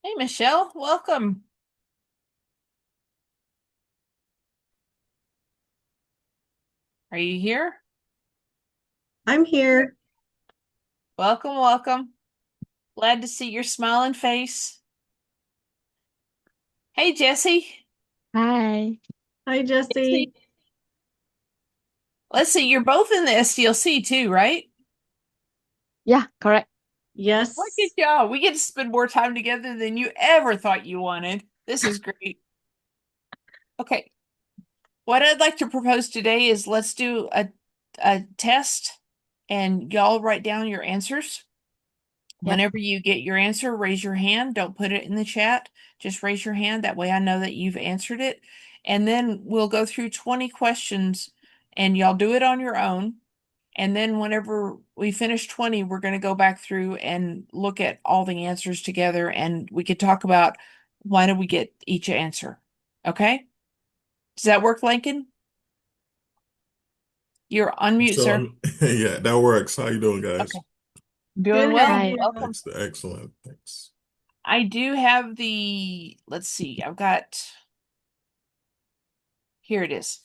Hey, Michelle, welcome. Are you here? I'm here. Welcome, welcome. Glad to see your smiling face. Hey, Jesse. Hi. Hi, Jesse. Jesse. Let's see, you're both in the SDLC too, right? Yeah, correct. Look at Yes. y'all. We get to spend more time together than you ever thought you wanted. This is great. Okay, what I'd like to propose today is let's do a test and y'all write down your answers. Yep. Whenever you get your answer, raise your hand. Don't put it in the chat. Just raise your hand. That way I know that you've answered it. And then we'll go through 20 questions and y'all do it on your own. And then whenever we finish 20, we're going to go back through and look at all the answers together and we could talk about why did we get each answer. Okay? Does that work, Lincoln? You're on mute, So sir. I'm yeah, that works. How you doing, Okay. guys? Doing Good. How are well. Hi. you? Welcome. Excellent. Thanks. I do have let's see, I've got, here it is.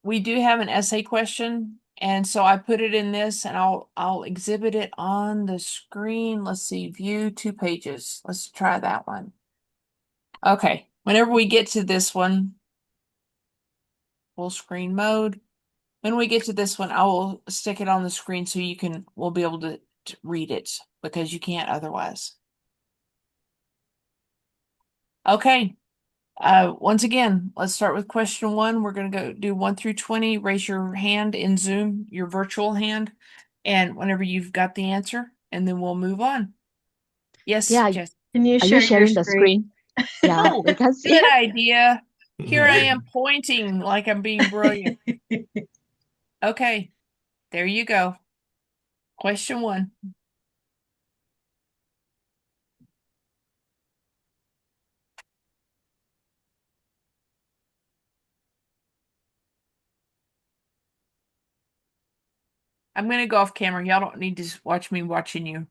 We do have an essay question, and so I put it in this and I'll exhibit it on the screen. Let's see, view 2 pages. Let's try that one. Okay, whenever we get to this one, full screen mode. When we get to this one, I will stick it on the screen so we'll be able to read it because you can't otherwise. Okay. Once again, let's start with question one. We're going to go do 1 through 20. Raise your hand in Zoom, your virtual hand, and whenever you've got the answer, and then we'll move on. Yes, Yeah, Jess. Can you are you share your sharing the screen? screen? Yeah, Oh, we can see. good idea. Here I Yeah. am pointing like I'm being brilliant. Okay, there you go. Question one. I'm going to go off camera. Y'all don't need to watch me watching you.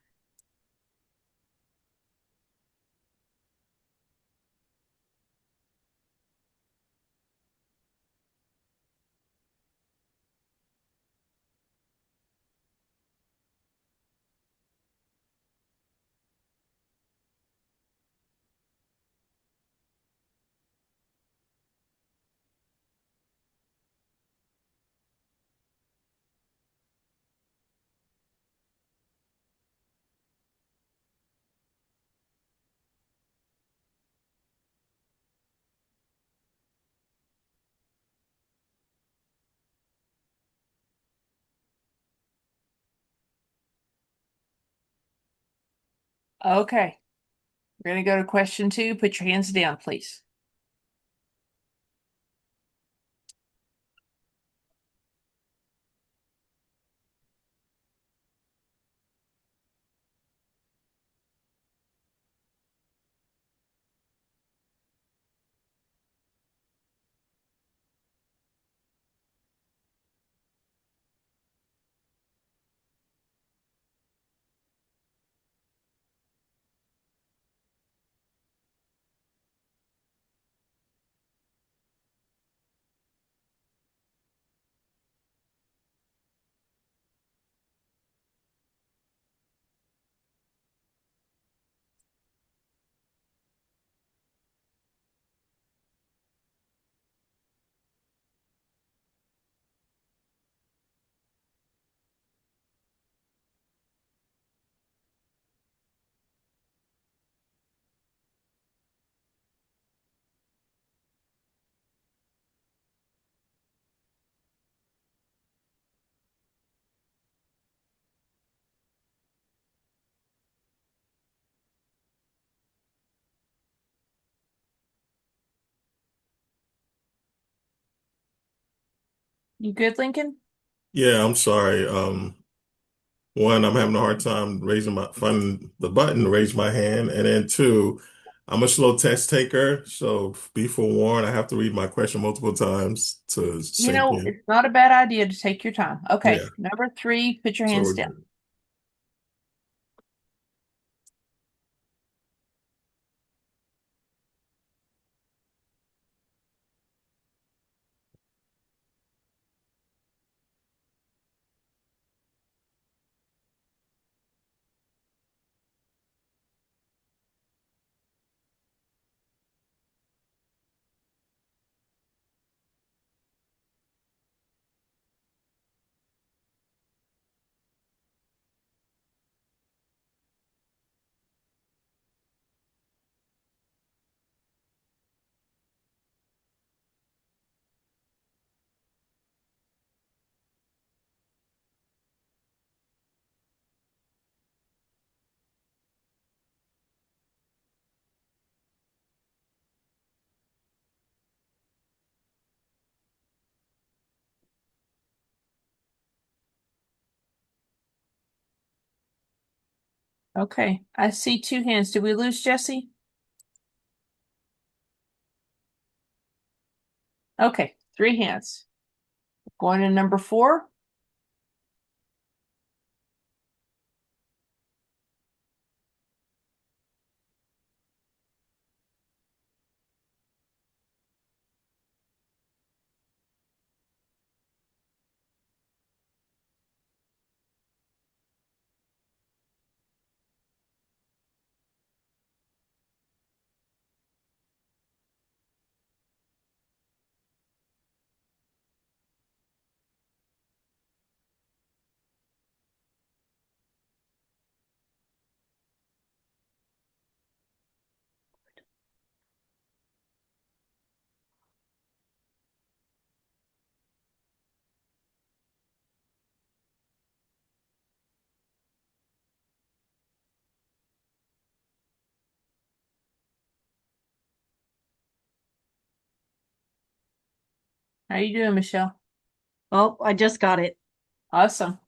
Okay, we're going to go to question two. Put your hands down, please. You good, Lincoln? Yeah, I'm sorry. One, I'm having a hard time finding the button to raise my hand, and then two, I'm a slow test taker, so be forewarned. I have to read my question multiple times to You sink know, in. it's not a bad idea to take your time. Yeah, Okay, number three, put your so hands we're down. good. Okay, I see two hands. Did we lose Jesse? Okay, three hands. Going to number 4. How you doing, Michelle? Oh, I just got it. Awesome.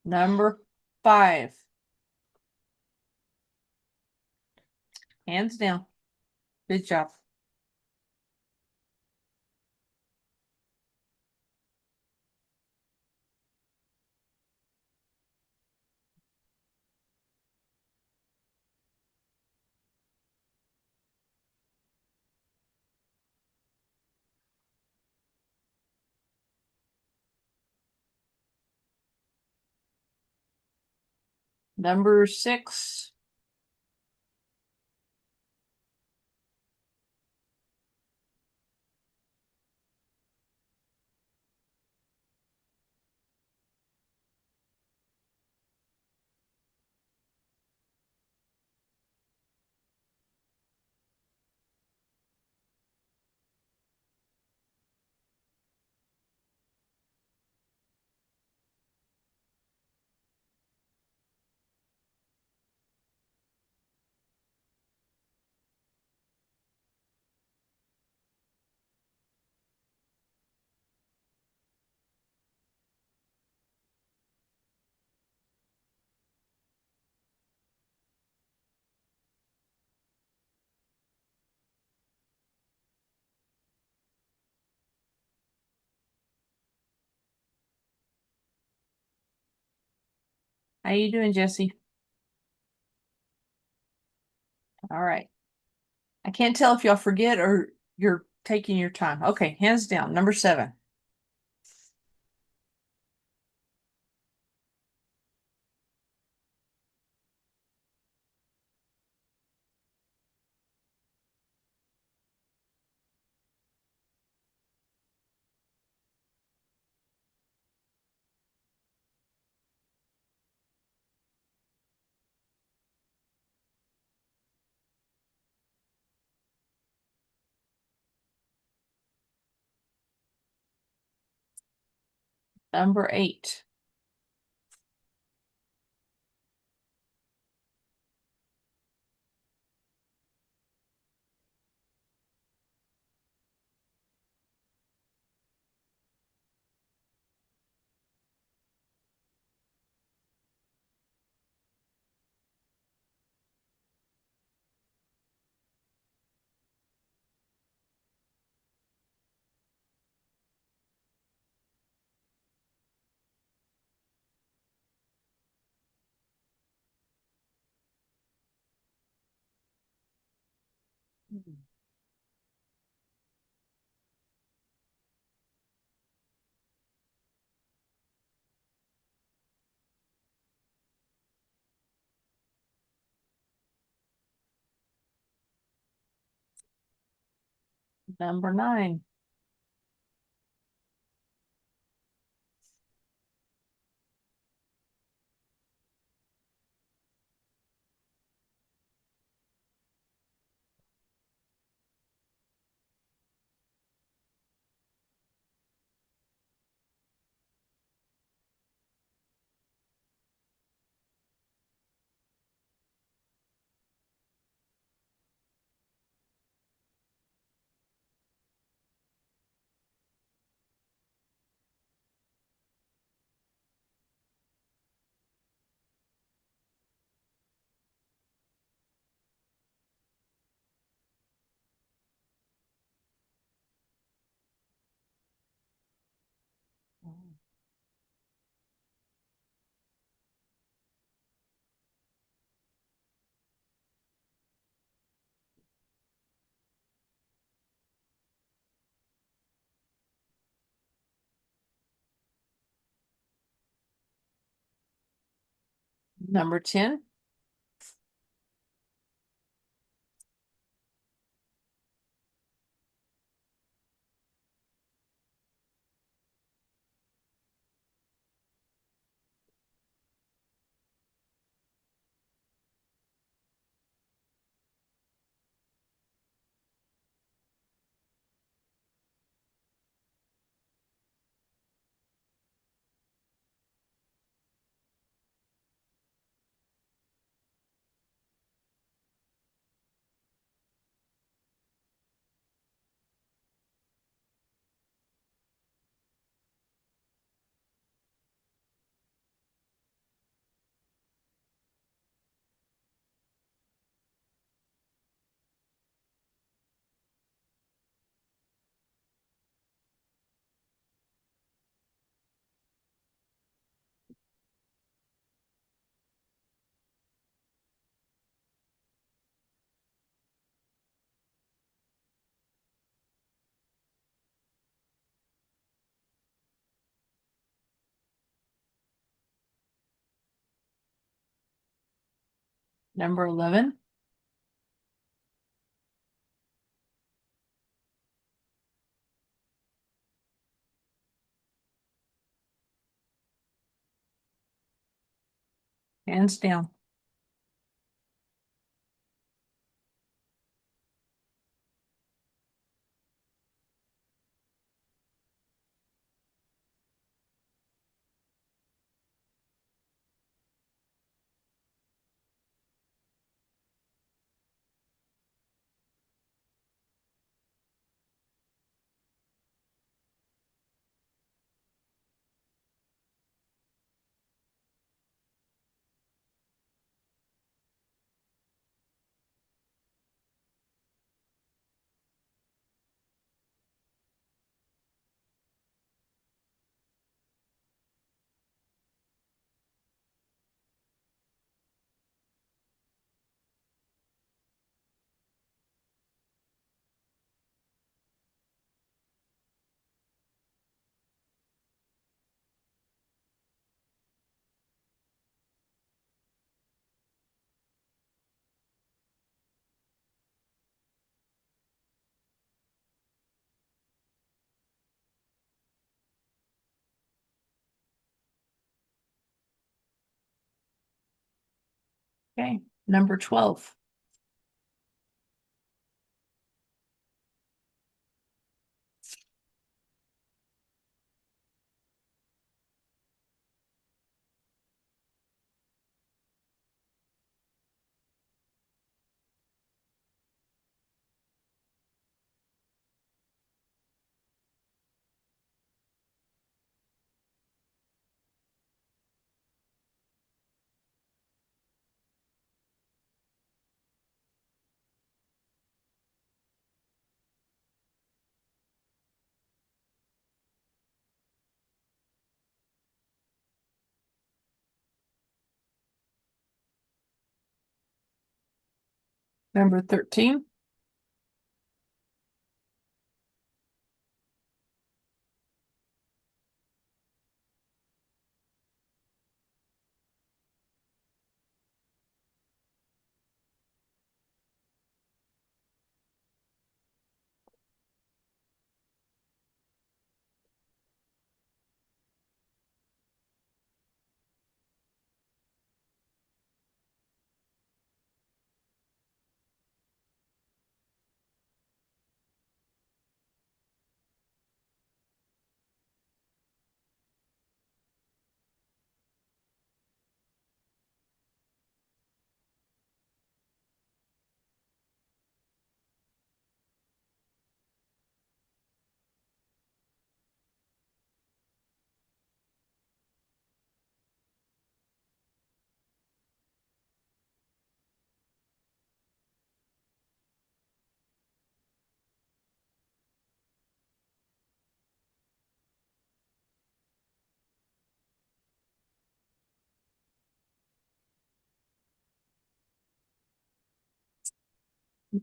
Number 5. Hands down. Good job. Number 6. How you doing, Jesse? All right. I can't tell if y'all forget or you're taking your time. Okay, hands down. Number 7. Number 8. Number 9. Number 10. Number 11. Hands down. Okay. Number 12. Number 13.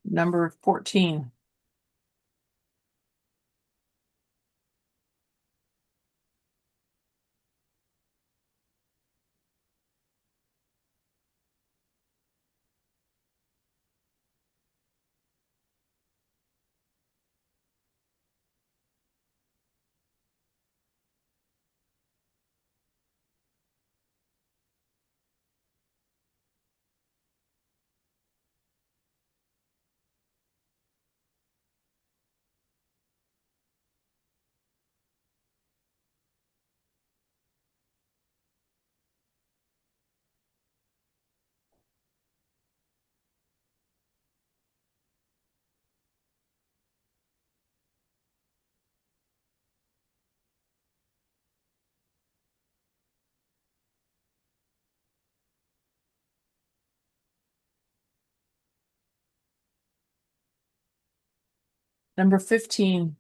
Number 14. Number 15.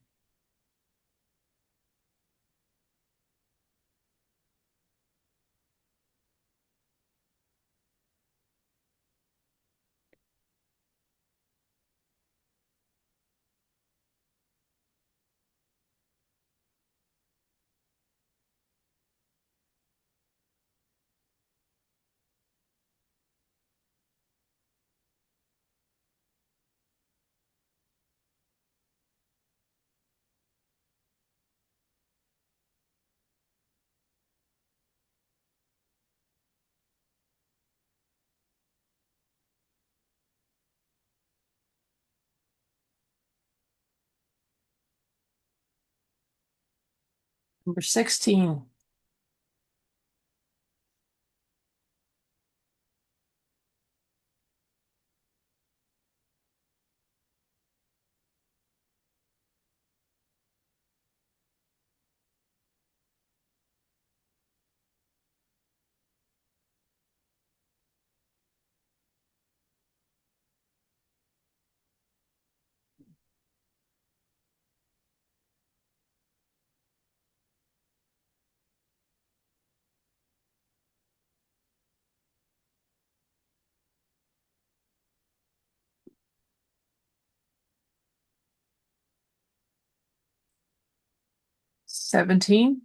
Number 16. $17.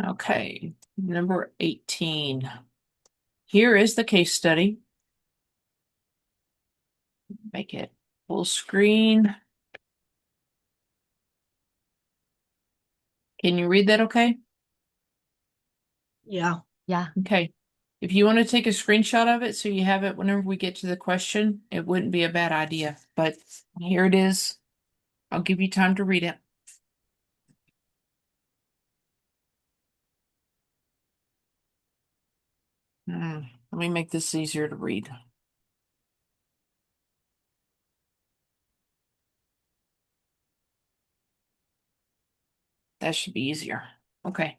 Okay, number 18. Here is the case study. Make it full screen. Can you read that okay? Yeah. Yeah. Okay. If you want to take a screenshot of it so you have it whenever we get to the question, it wouldn't be a bad idea. But here it is. I'll give you time to read it. Let me make this easier to read. That should be easier. Okay.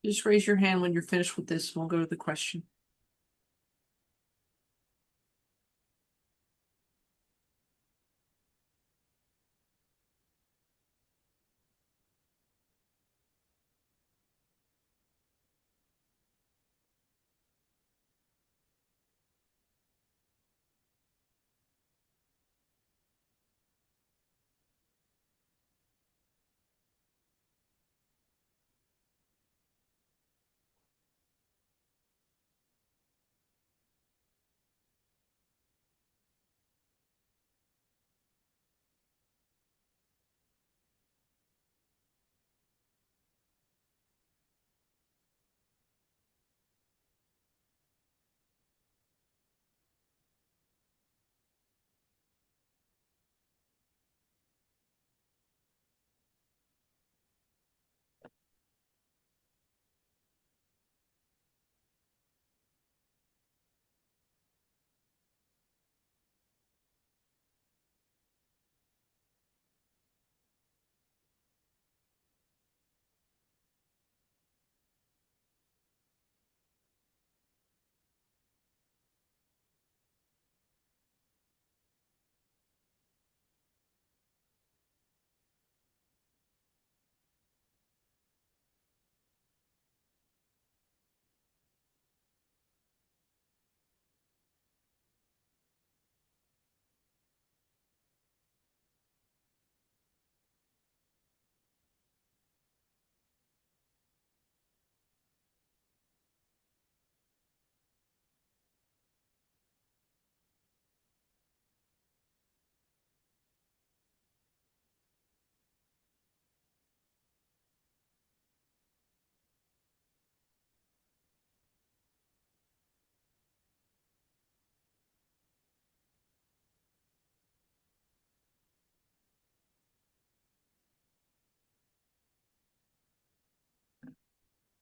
Just raise your hand when you're finished with this, and we'll go to the question.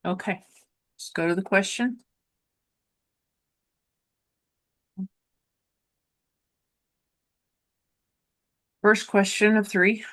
Okay, let's go to the question. First question of 3.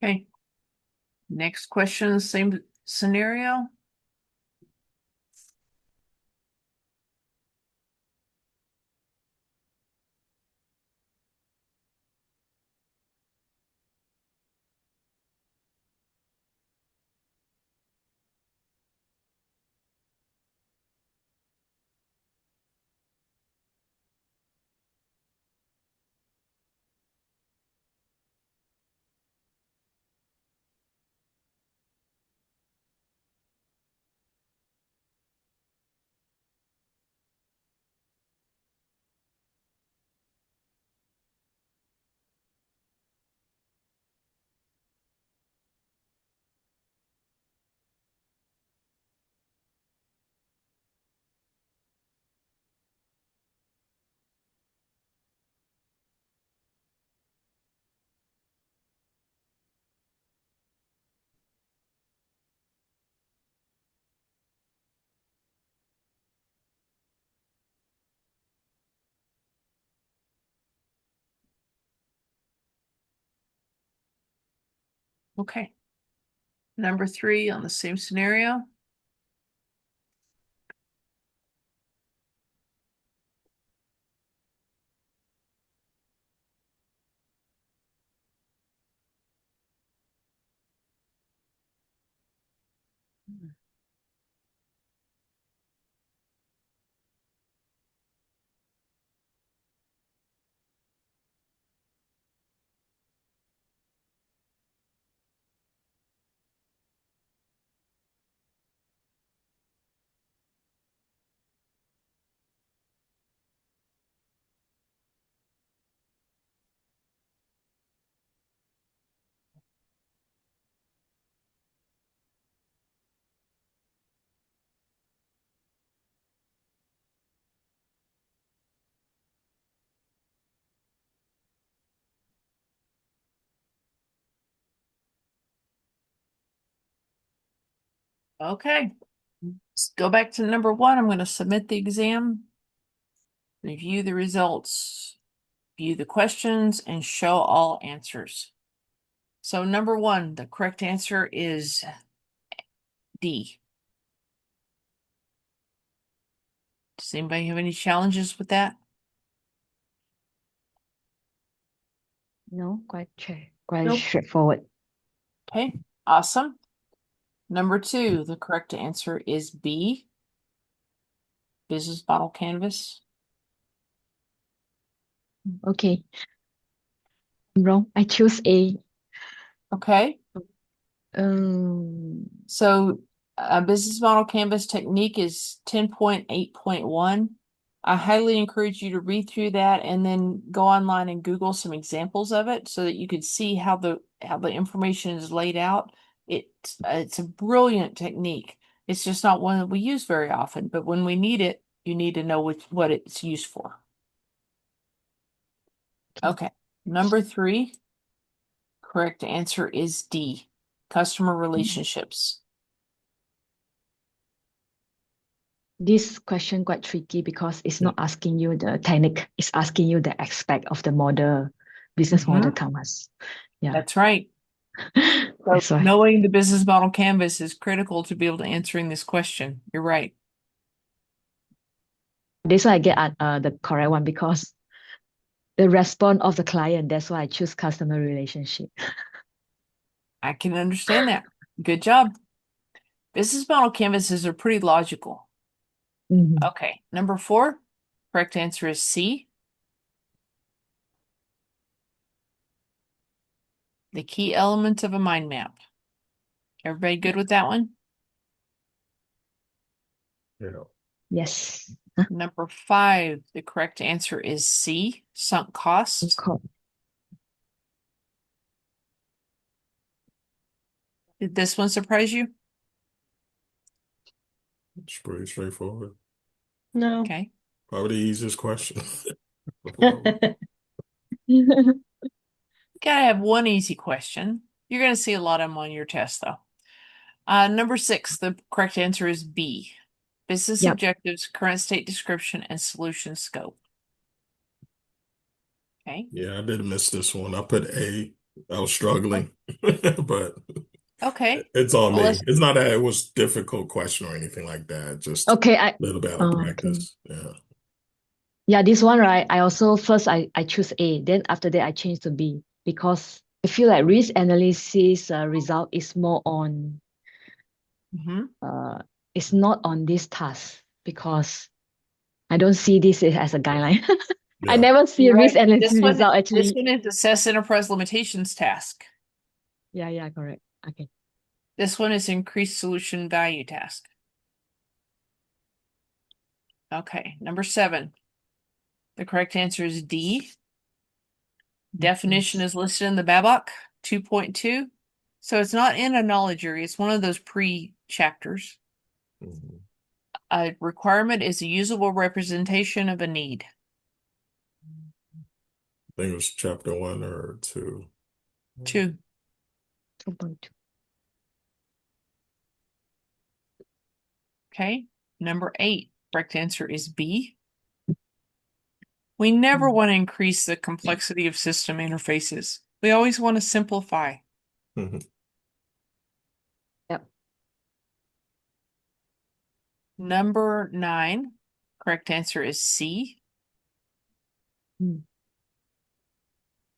Okay. Next question, same scenario. Okay. Number 3 on the same scenario. Okay. Let's go back to number 1. I'm going to submit the exam, review the results, view the questions, and show all answers. So number 1, the correct answer is D. Does anybody have any challenges with that? No, quite Nope. straightforward. Okay, awesome. Number 2, the correct answer is B, business model canvas. Okay. I'm wrong. I choose A. Okay, Um, so a business model canvas technique is 10.8.1. I highly encourage you to read through that and then go online and Google some examples of it so that you could see how the information is laid out. It's a brilliant technique. It's just not one that we use very often, but when we need it, you need to know what it's used for. Okay, number 3, correct answer is D, customer relationships. this question quite tricky because it's not asking you the technique, it's asking you the aspect of the model, business model canvas. Yeah, That's right. So that's why. knowing the business model canvas is critical to be able to answering this question. You're right. This why I get the correct one because the response of the client. That's why I choose customer relationship. I can understand that. Good job. Business model canvases are pretty logical. Mhm. Okay, number 4, correct answer is C. The key elements of a mind map. Everybody good with that one? Yeah. Yes. Number 5, the correct answer is C, sunk cost. Did this one surprise you? It's pretty straightforward. No. Okay. Probably the easiest question. Gotta have one easy question. You're gonna see a lot of them on your test though. Number 6, the correct answer is B. Business Yep. objectives, current state description, and solution scope. Okay. Yeah, I did miss this one. I put A. I was struggling, but Okay. it's on Well, me. It's not that it was difficult question or anything like that. Just a Okay, I little bit of okay. practice. Yeah. Yeah, this one, right? I also first I choose A, then after that I change to B because I feel like risk analysis result is more on mhm. it's not on this task because I don't see this as a guideline. I Yeah. never see You're risk right. analysis This result this actually. one is assess enterprise limitations task. Yeah, correct. Okay. This one is increase solution value task. Okay, number 7. The correct answer is D. Definition Yes. is listed in the BABOK 2.2. So it's not in a knowledge area, it's one of those pre-chapters. Mhm. A requirement is a usable representation of a need. I think it was chapter 1 or 2. 2. 2.2. Okay. Number 8, correct answer is B. We never want to increase the complexity of system interfaces. We always want to simplify. Mhm. Yep. Number 9, correct answer is C. Mm.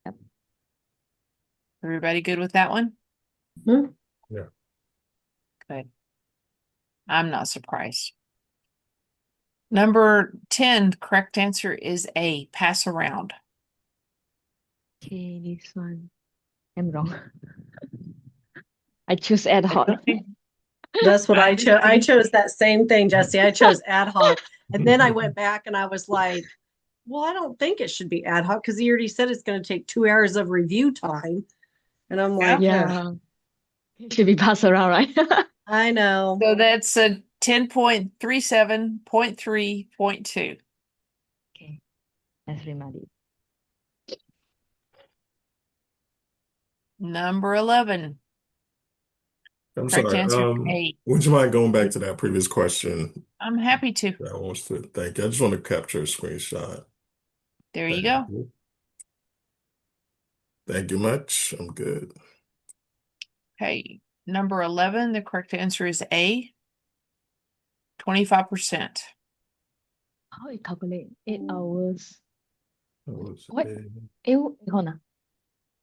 Yep. Everybody good with that one? Hmm? Yeah. Good. I'm not surprised. Number 10, correct answer is A, pass around. Okay, this one. I'm wrong. I choose ad hoc. That's what I chose. I see. chose that same thing, Jesse. I chose ad hoc. And then I went back and I was like, well, I don't think it should be ad hoc because he already said it's going to take 2 hours of review time. And I'm like, Yeah. It should be passed around, right? I know. So that's a 10.37.3.2. Okay. Let's remind it. Number 11, I'm correct sorry. answer is A. Would you mind going back to that previous question? I'm happy to. I want to thank you. I just want to capture a screenshot. There you Thank go. you. Thank you much. I'm good. Okay, number 11, the correct answer is A, 25%. How it calculate 8 hours? That was What? a- Hold on.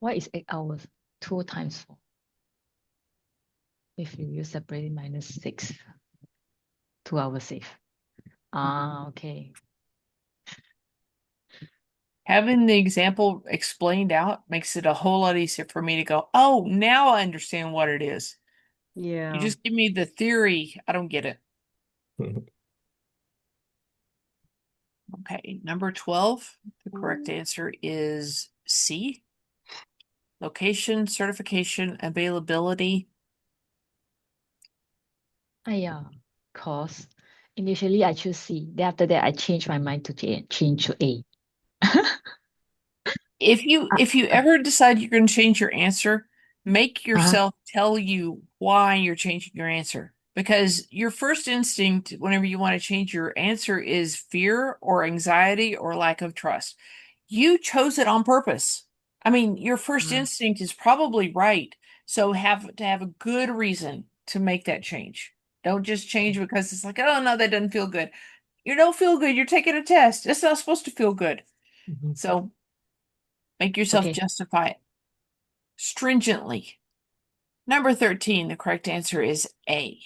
What is 8 hours? 2 times 4. If you use separate minus 6. 2 hours safe. Okay. Having the example explained out makes it a whole lot easier for me to go, oh, now I understand what it is. Yeah. You just give me the theory. I don't get it. Okay, number 12, the correct answer is C. Location, certification, availability. Yeah. Cause initially I choose C. Then after that I changed my mind to change to A. If you ever decide you're going to change your answer, make yourself tell you why you're changing your answer. Because your first instinct whenever you want to change your answer is fear or anxiety or lack of trust. You chose it on purpose. I mean, your first instinct is probably right. So have to have a good reason to make that change. Don't just change because it's like, oh no, that doesn't feel good. You don't feel good. You're taking a test. It's not supposed to feel good. So make yourself Okay. justify it stringently. Number 13, the correct answer is A.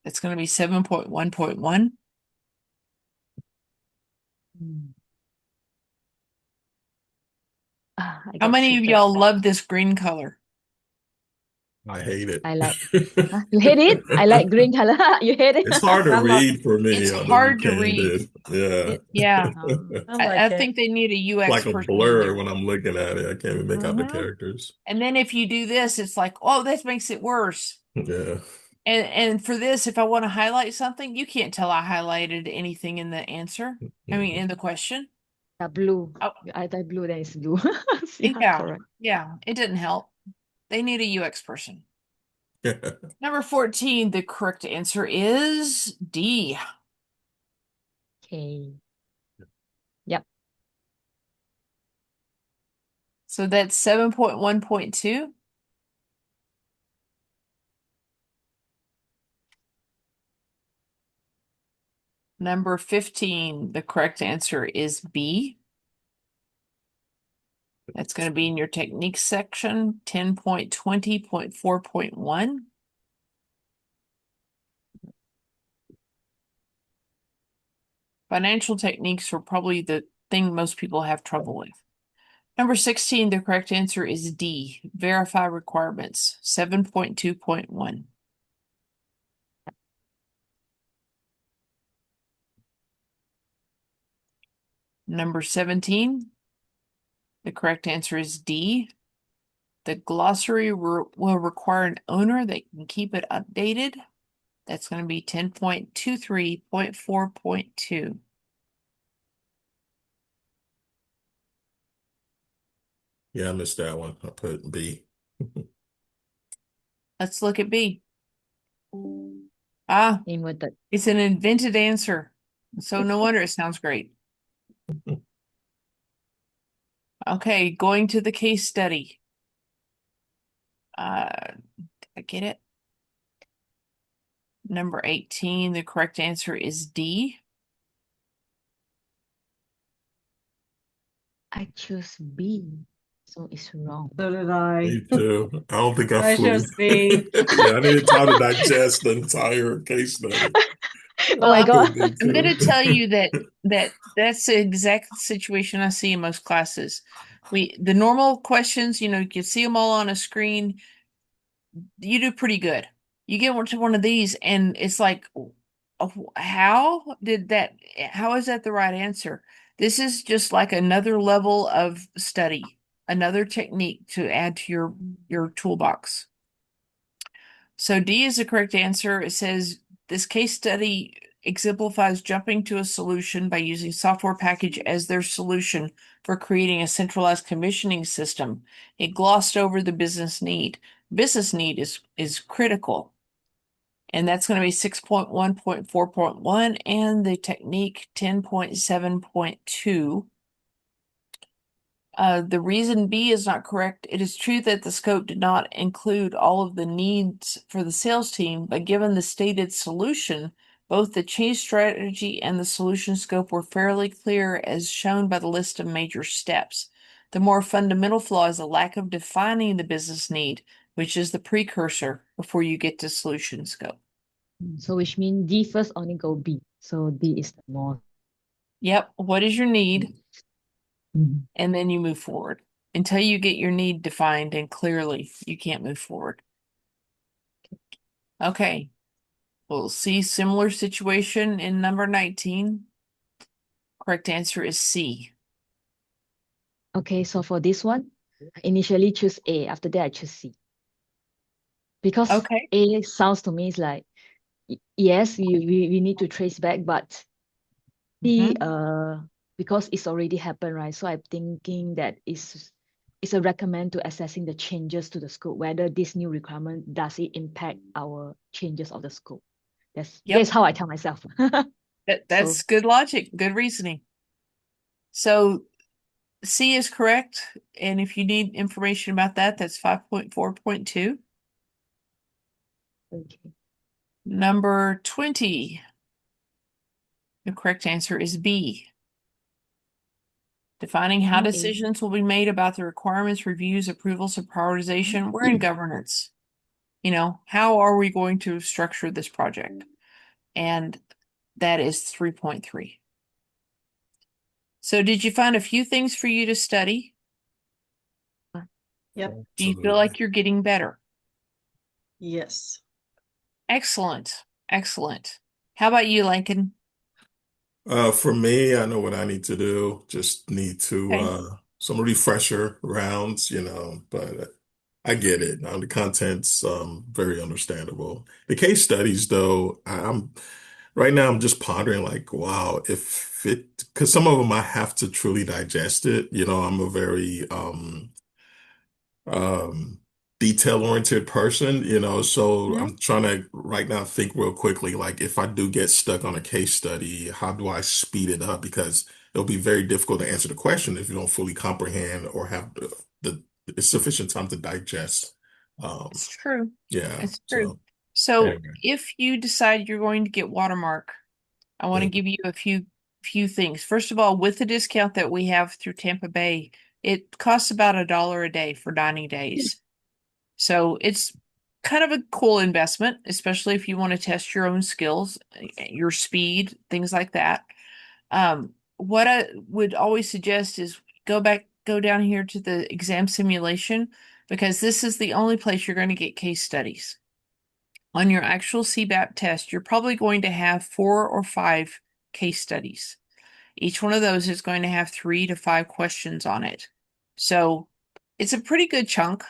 It's going to be 7.1.1. I How got many of cheated. y'all love this green color? I hate it. I like. You hate it? I like green color. You hate it? It's hard to I love read for me It's on the hard to weekend. read. Yeah. Yeah. I I like it. think they need a It's UX like a person in blur there. when I'm looking at it. I can't even make out the Mhm. characters. And then if you do this, it's like, oh, this makes it worse. Yeah. And for this, if I want to highlight something, you can't tell I highlighted anything in the answer. I mean, in the question. Yeah, blue. Oh, I type blue, then it's blue. Yeah, yeah, correct. yeah, it didn't help. They need a UX person. Number 14, the correct answer is D. Okay. Yep. So that's 7.1.2. Number 15, the correct answer is B. That's going to be in your techniques section, 10.20.4.1. Financial techniques are probably the thing most people have trouble with. Number 16, the correct answer is D, verify requirements, 7.2.1. Number 17, the correct answer is D. The glossary will require an owner that can keep it updated. That's going to be 10.23.4.2. Yeah, I missed that one. I put B. Let's look at B. Ah, Inverted. it's an invented answer. So no wonder it sounds great. Okay, going to the case study. Did I get it? Number 18, the correct answer is D. I choose B. So it's wrong. So did I. Me too. I don't think I I fully. chose B. Yeah, I needed time to digest the entire case study. Oh my Well, God. Me I'm going too. to tell you that's the exact situation I see in most classes. The normal questions, you can see them all on a screen. You do pretty good. You get to one of these, and it's like, oh, how is that the right answer? This is just like another level of study, another technique to add to your toolbox. So D is the correct answer. It says this case study exemplifies jumping to a solution by using software package as their solution for creating a centralized commissioning system. It glossed over the business need. Business need is critical. And that's going to be 6.1.4.1 and the technique 10.7.2. The reason B is not correct. It is true that the scope did not include all of the needs for the sales team, but given the stated solution, both the change strategy and the solution scope were fairly clear as shown by the list of major steps. The more fundamental flaw is a lack of defining the business need, which is the precursor before you get to solution scope. So which means D first only go B. So D is the more. Yep, what is your need? Mhm. And then you move forward. Until you get your need defined and clearly, you can't move forward. Okay, we'll see similar situation in number 19. Correct answer is C. Okay, so for this one, I initially choose A. After that, I choose C. Because Okay. A sounds to me is like, yes, we need to trace back, but C, Mhm. because it's already happened, right? So I'm thinking that it's a recommend to assessing the changes to the scope, whether this new requirement, does it impact our changes of the scope? That's Yep, how I tell myself. So that's good logic, good reasoning. So C is correct. And if you need information about that, that's 5.4.2. okay. Number 20. The correct answer is B. Defining how Now A. decisions will be made about the requirements, reviews, approvals, and prioritization. We're in governance. How are we going to structure this project? And that is 3.3. So did you find a few things for you to study? Yep. Do you feel Absolutely. like you're getting better? Yes. Excellent. Excellent. How about you, Lincoln? For me, I know what I need to do. Just need to Okay. some refresher rounds, but I get it. The content's very understandable. The case studies, though, I'm right now I'm just pondering like, wow, if it because some of them I have to truly digest it. I'm a very um detail-oriented person, so Mhm. I'm trying to right now think real quickly, like if I do get stuck on a case study, how do I speed it up? Because it'll be very difficult to answer the question if you don't fully comprehend or have the sufficient time to digest. Um, It's true. yeah, It's true. so So anyway. if you decide you're going to get Watermark, I want to Mm, give you a few things. First of all, with the discount that we have through Tampa Bay, it costs about $1 a day for 90 days. So it's kind of a cool investment, especially if you want to test your own skills, your speed, things like that. What I would always suggest is go down here to the exam simulation because this is the only place you're going to get case studies. On your actual CBAP test, you're probably going to have 4 or 5 case studies. Each one of those is going to have 3 to 5 questions on it. So it's a pretty good chunk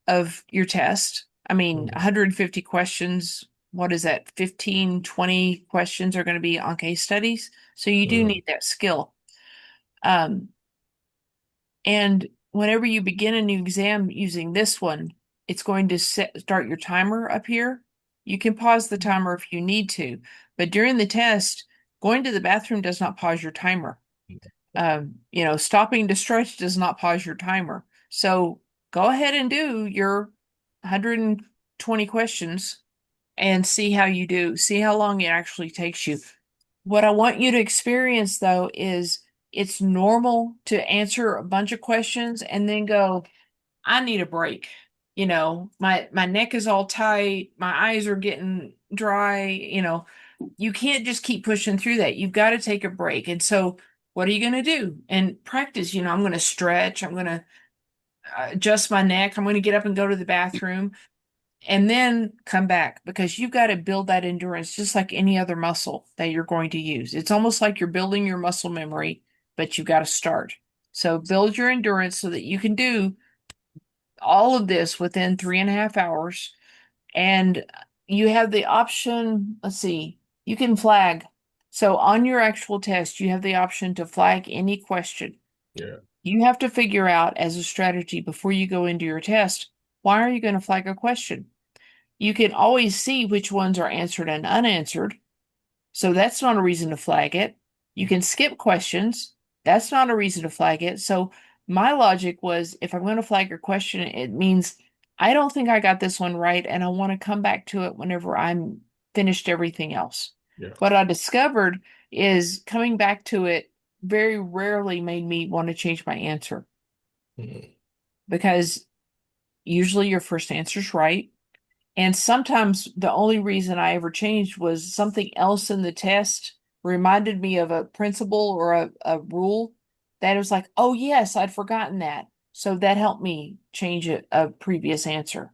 of your test. I mean, mm, 150 questions, what is that? 15, 20 questions are going to be on case studies. So you do mm, need that skill. Um, and whenever you begin a new exam using this one, it's going to start your timer up here. You can pause the timer if you need to, but during the test, going to the bathroom does not pause your timer. Stopping to stretch does not pause your timer. So go ahead and do your 120 questions and see how you do. See how long it actually takes you. What I want you to experience though is it's normal to answer a bunch of questions and then go, I need a break. You know, my neck is all tight, my eyes are getting dry, you know. You can't just keep pushing through that. You've got to take a break. And so what are you going to do? And practice, I'm going to stretch, I'm going to adjust my neck, I'm going to get up and go to the bathroom and then come back because you've got to build that endurance just like any other muscle that you're going to use. It's almost like you're building your muscle memory, but you've got to start. So build your endurance so that you can do all of this within 3.5 hours. And you have the option, let's see, you can flag. So on your actual test, you have the option to flag any question. Yeah. You have to figure out as a strategy before you go into your test, why are you going to flag a question? You can always see which ones are answered and unanswered. So that's not a reason to flag it. You can skip questions. That's not a reason to flag it. So my logic was if I'm going to flag your question, it means I don't think I got this one right, and I want to come back to it whenever I'm finished everything else. Yeah. What I discovered is coming back to it very rarely made me want to change my answer because usually your first answer is right. And sometimes the only reason I ever changed was something else in the test reminded me of a principle or a rule that was like, oh, yes, I'd forgotten that. So that helped me change a previous answer.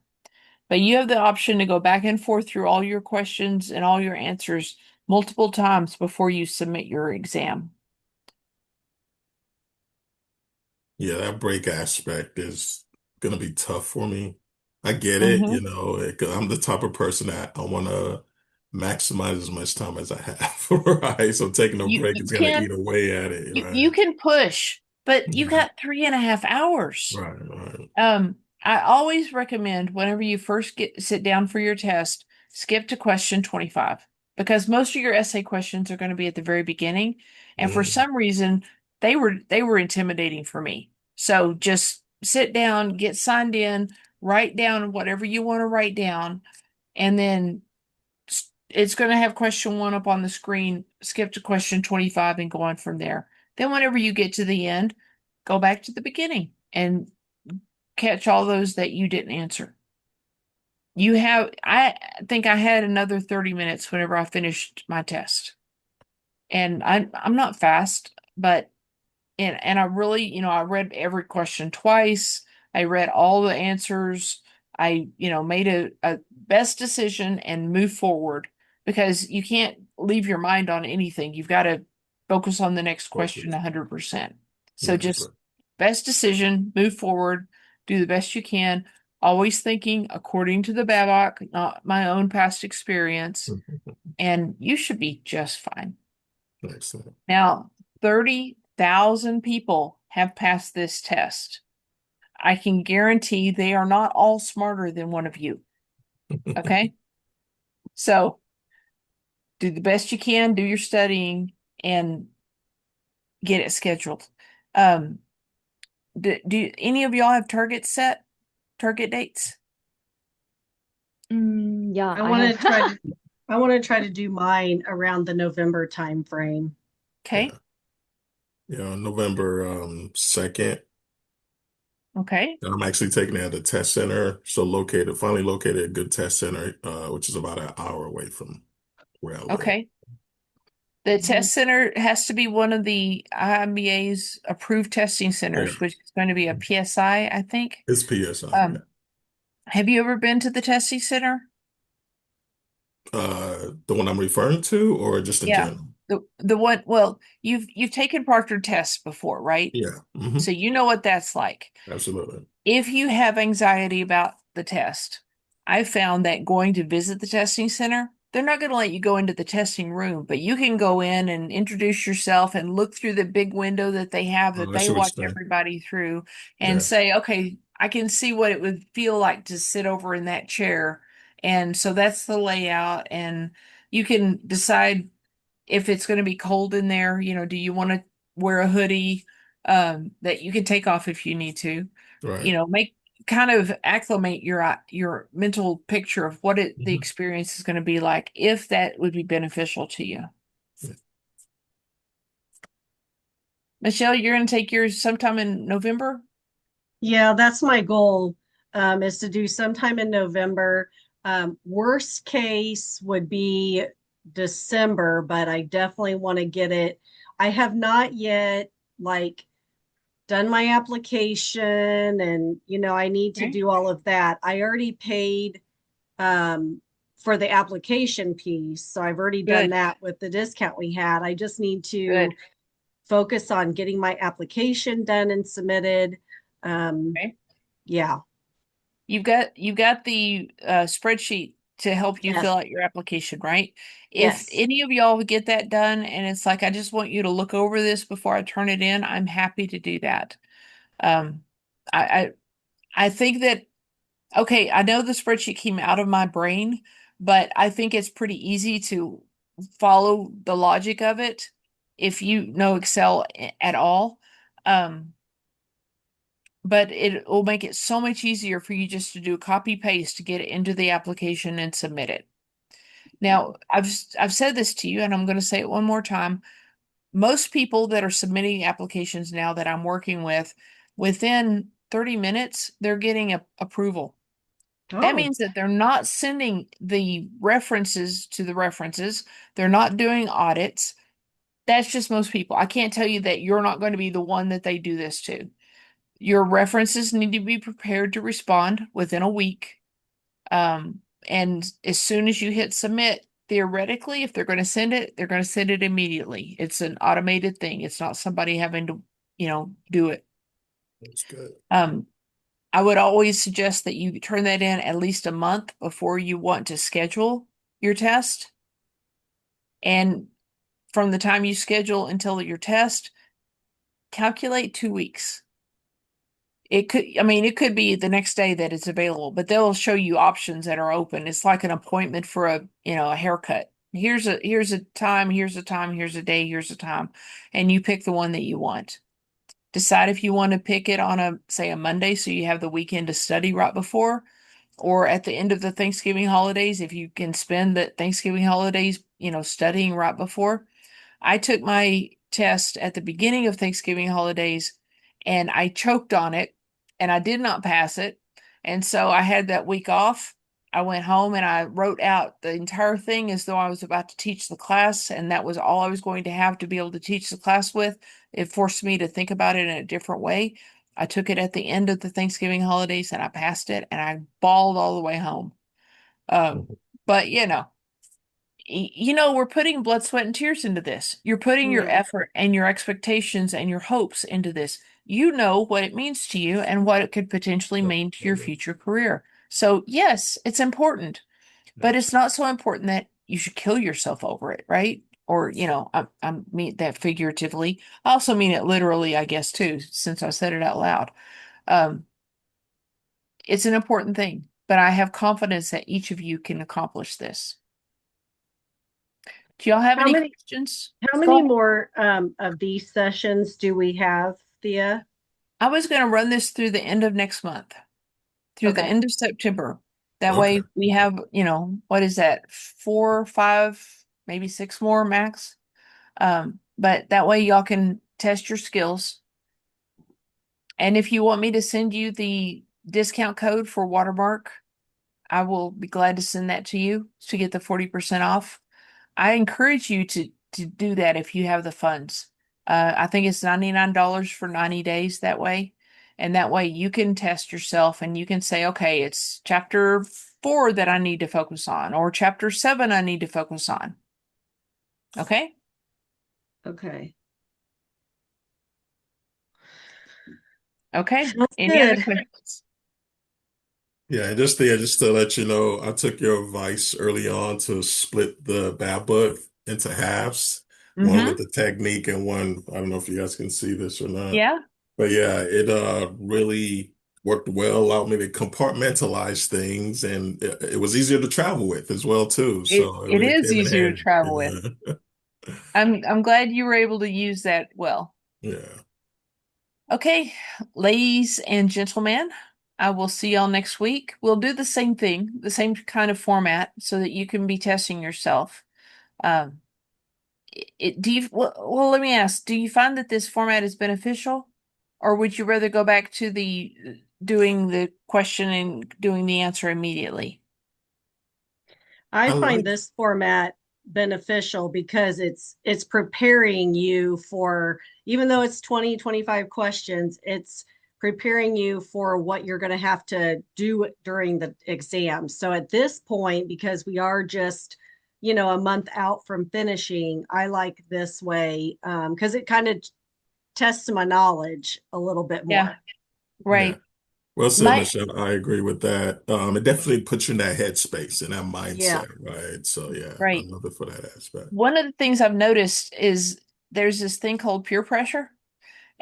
But you have the option to go back and forth through all your questions and all your answers multiple times before you submit your exam. Yeah, that break aspect is gonna be tough for me. I get it, Mm-hmm. 'cause I'm the type of person that I want to maximize as much time as I have, right? So taking a break You is gonna eat can away at it, you right? can push, but you Mhm. got 3.5 hours. Right, right. I always recommend whenever you first sit down for your test, skip to question 25 because most of your essay questions are going to be at the very beginning. And for Mm, some reason, they were intimidating for me. So just sit down, get signed in, write down whatever you want to write down, and then it's going to have question one up on the screen. Skip to question 25 and go on from there. Then whenever you get to the end, go back to the beginning and catch all those that you didn't answer. I think I had another 30 minutes whenever I finished my test. And I'm not fast, but and I really, I read every question twice. I read all the answers. I, made a best decision and move forward because you can't leave your mind on anything. You've got to focus on the next question focus. 100%. So That's just best decision, move forward, do the best you can, always thinking according to the BABOK, not my own past experience, right. and you should be just fine. Excellent. Now, 30,000 people have passed this test. I can guarantee they are not all smarter than one of you. Okay? So do the best you can, do your studying, and get it scheduled. Um, do any of y'all have target dates? Yeah, I I want to have. try to I want to try to do mine around the November time frame. Okay. Yeah, November 2nd. Okay. And I'm actually taking it at the test center. So finally located a good test center, which is about an hour away from where I live. Okay. The Mhm. test center has to be one of the IIBA's approved testing Yeah, centers, which is going to be a PSI, I think. it's PSI, yeah. Um, have you ever been to the testing center? The one I'm referring to, or just in Yeah. general? The one, well, you've taken proctored tests before, right? Yeah, So you know what that's like. absolutely. If you have anxiety about the test, I found that going to visit the testing center, they're not going to let you go into the testing room, but you can go in and introduce yourself and look through the big window that they have Oh, that I they see what watch you're saying. everybody through and Yeah, say, okay, I can see what it would feel like to sit over in that chair. And so that's the layout. And you can decide if it's going to be cold in there, do you want to wear a hoodie that you can take off if you need to? right. Make kind of acclimate your mental picture of what the Mhm. experience is going to be like if that would be beneficial to you. Michelle, you're going to take yours sometime in November? Yeah, that's my goal, is to do sometime in November. Worst case would be December, but I definitely want to get it. I have not yet like done my application and I need to Okay. do all of that. I already paid for the application piece, so I've already done Good, that with the discount we had. I just need good. to focus on getting my application done and submitted. Um, Okay. yeah. You've got the spreadsheet to help you Yes. fill out your application, right? If Yes. any of y'all get that done and it's like, I just want you to look over this before I turn it in, I'm happy to do that. Um, I, I think that, okay, I know the spreadsheet came out of my brain, but I think it's pretty easy to follow the logic of it if you know Excel at all. Um, but it will make it so much easier for you just to do a copy paste to get it into the application and submit it. Now, I've said this to you and I'm going to say it one more time. Most people that are submitting applications now that I'm working with, within 30 minutes, they're getting approval. That Oh, means that they're not sending the references to the references. They're not doing audits. That's just most people. I can't tell you that you're not going to be the one that they do this to. Your references need to be prepared to respond within a week. Um, and as soon as you hit submit, theoretically, if they're going to send it, they're going to send it immediately. It's an automated thing. It's not somebody having to, do it. That's good. Um, I would always suggest that you turn that in at least a month before you want to schedule your test. And from the time you schedule until your test, calculate 2 weeks. It could be the next day that it's available, but they'll show you options that are open. It's like an appointment for a haircut. Here's a time, here's a time, here's a day, here's a time, and you pick the one that you want. Decide if you want to pick it on say a Monday, so you have the weekend to study right before, or at the end of the Thanksgiving holidays, if you can spend the Thanksgiving holidays, studying right before. I took my test at the beginning of Thanksgiving holidays and I choked on it and I did not pass it. And so I had that week off. I went home and I wrote out the entire thing as though I was about to teach the class, and that was all I was going to have to be able to teach the class with. It forced me to think about it in a different way. I took it at the end of the Thanksgiving holidays and I passed it and I bawled all the way home. Um, but we're putting blood, sweat, and tears into this. You're putting your yeah. effort and your expectations and your hopes into this. You know what it means to you and what it could potentially mean to your future career. So, yes, it's important, but it's not so important that you should kill yourself over it, right? Or, I mean that figuratively. I also mean it literally, I guess, too, since I said it out loud. Um, it's an important thing, but I have confidence that each of you can accomplish this. Do y'all have How any many questions? how Go many ahead. more of these sessions do we have, Thea? I was going to run this through the end of next month, through the Okay. end of September. That Okay. way we have, what is that? 4, 5, maybe 6 more max. But that way y'all can test your skills. And if you want me to send you the discount code for Watermark, I will be glad to send that to you to get the 40% off. I encourage you to do that if you have the funds. I think it's $99 for 90 days that way. And that way you can test yourself and you can say, okay, it's chapter 4 that I need to focus on, or chapter 7 I need to focus on. Okay? Okay. Okay. Sounds Any other good. questions? Yeah, and just to let you know, I took your advice early on to split the BABOK into halves, one with Mm-hmm. the technique and one, I don't know if you guys can see this or not. Yeah. But yeah, it really worked well, allowed me to compartmentalize things, and it was easier to travel with as well too. It So it it really is came in easier to handy. travel with. Yeah. I'm glad you were able to use that well. Yeah. Okay, ladies and gentlemen, I will see y'all next week. We'll do the same thing, the same kind of format, so that you can be testing yourself. Um, let me ask, do you find that this format is beneficial? Or would you rather go back to the doing the question and doing the answer immediately? I I find like, this format beneficial because it's preparing you for, even though it's 20, 25 questions, it's preparing you for what you're going to have to do during the exam. So at this point, because we are just, a month out from finishing, I like this way because it kind of tests my knowledge a little bit Yeah, more. yeah. right. Well said, My Michelle. I agree with that. It definitely puts you in that headspace and that Yeah. mindset, right? So yeah, I right. love it for that aspect. One of the things I've noticed is there's this thing called peer pressure.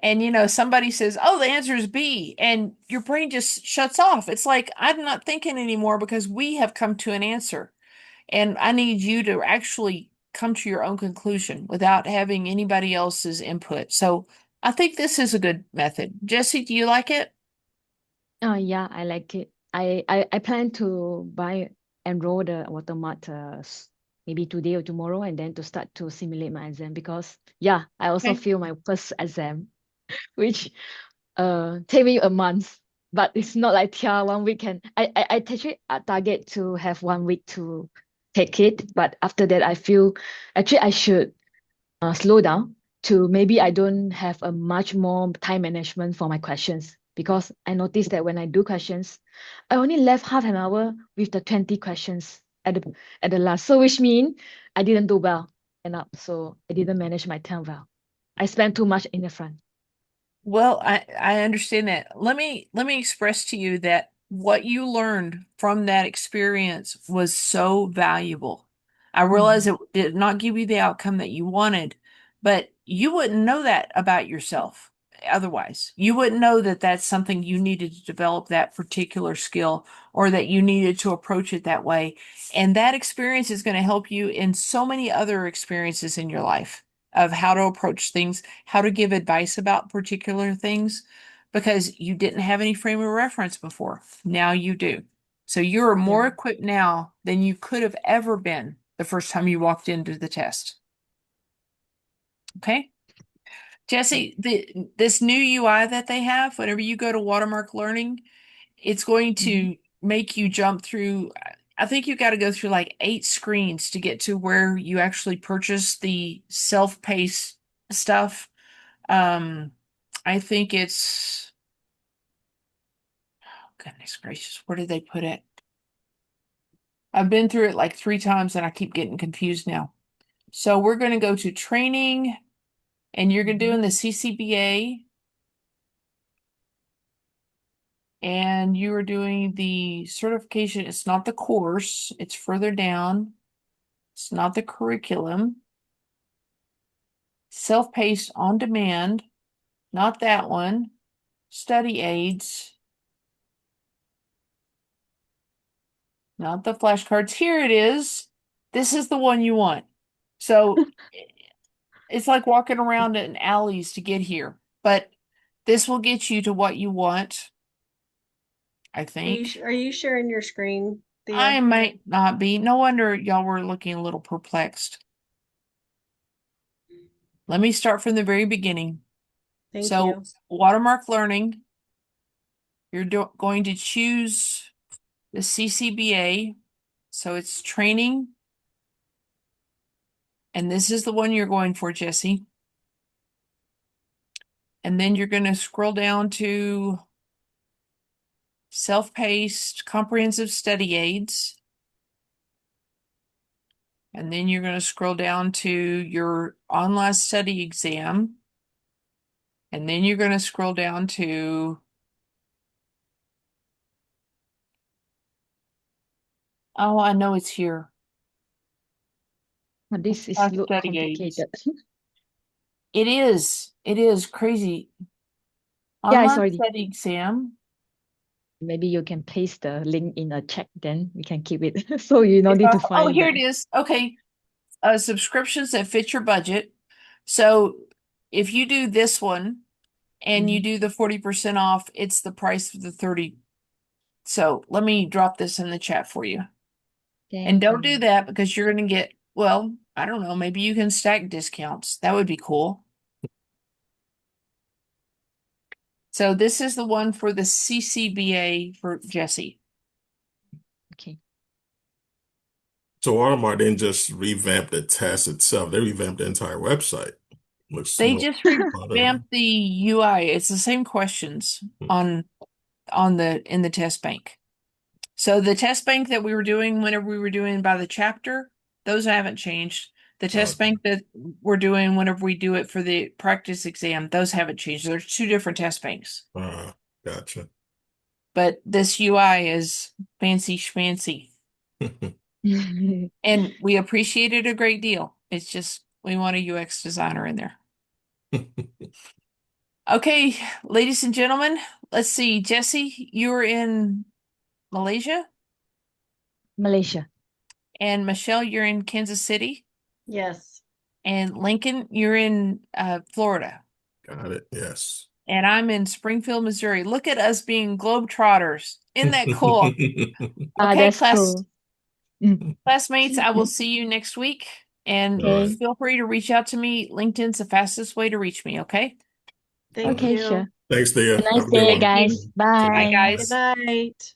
And somebody says, "Oh, the answer is B," and your brain just shuts off. It's like I'm not thinking anymore because we have come to an answer. And I need you to actually come to your own conclusion without having anybody else's input. So I think this is a good method. Jesse, do you like it? Yeah, I like it. I plan to enroll the watermark maybe today or tomorrow, and then to start to simulate my exam, because yeah, I also Okay. feel my first exam, which take me a month, but it's not like tier 1 week. And I actually target to have 1 week to take it, but after that I feel actually I should slow down, to maybe I don't have a much more time management for my questions, because I noticed that when I do questions, I only left half an hour with the 20 questions at the last. So which means I didn't do well enough. So I didn't manage my time well. I spent too much in the front. Well, I understand that. Let me express to you that what you learned from that experience was so valuable. I realize Mhm. it did not give you the outcome that you wanted, but you wouldn't know that about yourself otherwise. You wouldn't know that that's something you needed to develop, that particular skill, or that you needed to approach it that way. And that experience is going to help you in so many other experiences in your life of how to approach things, how to give advice about particular things, because you didn't have any frame of reference before. Now you do. So you're Yeah. more equipped now than you could have ever been the first time you walked into the test. Okay? Yeah. Jesse, this new UI that they have, whenever you go to Watermark Learning, it's going Mhm. to make you jump through. I think you got to go through like 8 screens to get to where you actually purchase the self-paced stuff. Um, I think it's, goodness gracious, where did they put it? I've been through it like 3 times and I keep getting confused now. So we're going to go to training and you're going to do in Mhm. the CCBA and you are doing the certification. It's not the course, it's further down. It's not the curriculum. Self-paced on demand, not that one. Study aids, not the flashcards. Here it is. This is the one you want. So it's like walking around in alleys to get here, but this will get you to what you want, I think. Are you sharing your screen, I Thea? might not be. No wonder y'all were looking a little perplexed. Let me start from the very beginning. Thank So, you. watermark learning, you're going to choose the CCBA. So it's training, and this is the one you're going for, Jesse. And then you're going to scroll down to self-paced comprehensive study aids. And then you're going to scroll down to your online study exam. And then you're going to scroll down to, oh, I know it's here. But this is Class look study aids. complicated. It is. It is crazy. Yeah, it's Online already. study exam. Maybe you can paste the link in the chat, then we can keep it. So you don't It's need to oh, find here that. it is. Okay. Subscriptions that fit your budget. So if you do this one and you Mhm. do the 40% off, it's the price of the 30. So let me drop this in the chat for you. And Thank don't do you. that because you're going to get Well, I don't know. Maybe you can stack discounts. That would be cool. So this is the one for the CCBA for Jesse. Okay. So Watermark didn't just revamp the test itself; they revamped the entire website. Looks They more just modern. revamped the UI. It's the same questions on in the test bank. So the test bank that we were doing whenever we were doing by the chapter, those haven't changed. The test bank that we're doing whenever we do it for the practice exam, those haven't changed. There's two different test banks. Gotcha. But this UI is fancy schmancy. And we appreciate it a great deal. It's just we want a UX designer in there. Okay, ladies and gentlemen, let's see. Jesse, you're in Malaysia, Malaysia. and Michelle, you're in Kansas City, Yes. and Lincoln, you're in Florida, Got it. Yes. and I'm in Springfield, Missouri. Look at us being globetrotters. Isn't that cool? Okay, That's cool. classmates, I will see you next week, and Okay. feel free to reach out to me. LinkedIn's the fastest way to reach me, okay? Thank Okay, you. sure. Thanks, Thea. Have a nice Have a good day, one. guys. Bye, Bye. guys. Good night.